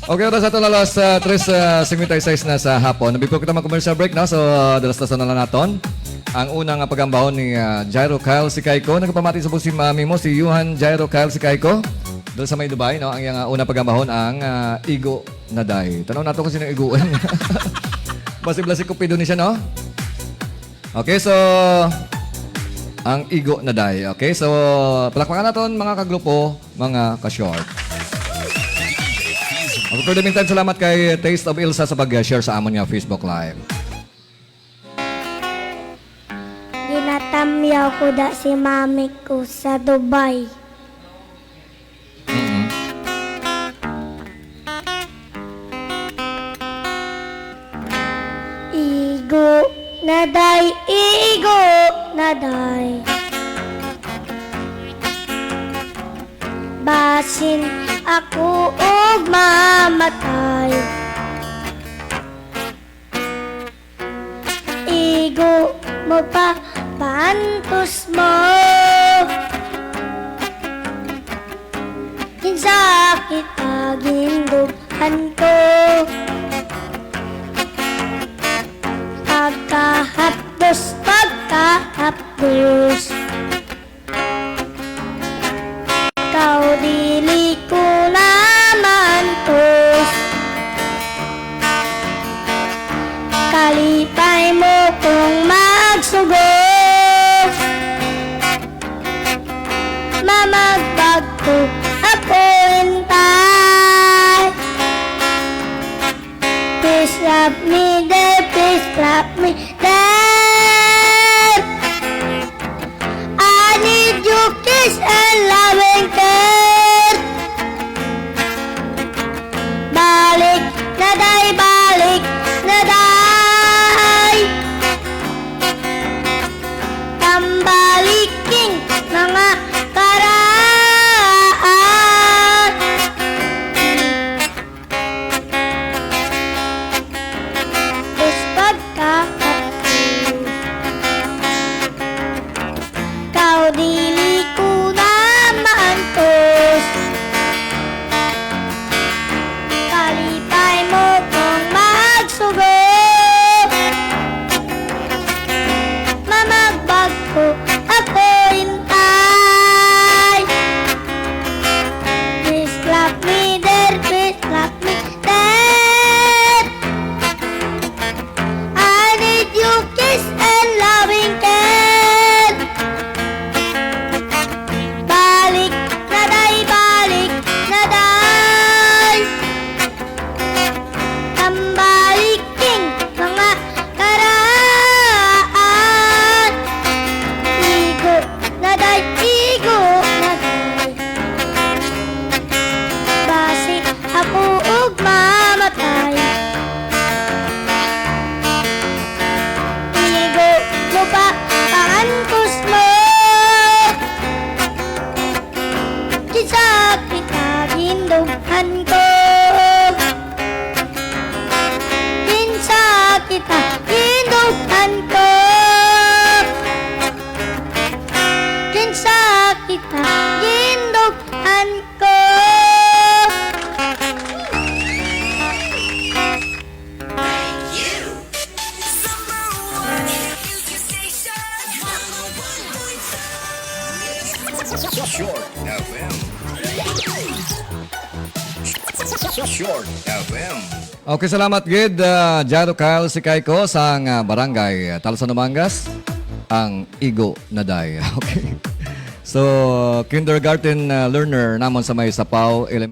Okay, oras ato na alas 3:56 na sa hapon. Before kita mag-commercial break na, so dalas-dasan na lang naton. Ang unang pagambahon ni Jairo Kyle Sikayko. Nagpamati sa si mami mo, si Yuhan Jairo Kyle Sikayko. Doon sa may Dubai, no? Ang unang pagambahon, ang Igo Naday. Tanong nato kung sino iguan. Posible si Cupido ni siya, no? Okay, so ang Igo Naday. Okay, so palakpakan naton mga kagrupo, mga ka-short. Okay, for the meantime, salamat kay Taste of Ilsa sa pag-share sa amon niya Facebook Live. Ginatamyaw ko da si mami ko sa Dubai. Igo naday, igo naday. Basin ako og mamatay. Igo mo pa pantos mo. Kinsakit agindughan ko. Pagkahapdos, pagkahapdos. Ikaw dili ko naman tos. Kalipay mo kung magsugod. Mamagbag ko ako hintay. Please love me there, please love me there. I need you kiss and loving care. Balik na day, balik na day. Pambaliking mga karaan. Is pagkakapos. Kau dili ko naman tos. Kalipay mo kung magsugod. Mamagbag ko ako hintay. Please love me there, please love me there. I need you kiss and loving care. Balik na day, balik na day. Tambaliking mga karaan. Igo na day, igo na day. Basi ako og mamatay. Igo mo pa paantos mo. Kisakit agindughan ko. Kinsakit agindughan ko. Kinsakit agindughan ko. Short FM. Short FM. Okay, salamat gid Jairo Kyle Sikayko sa barangay Talsan Mangas, ang Igo Naday. Okay. So, kindergarten learner namon sa may Sapaw Elementary.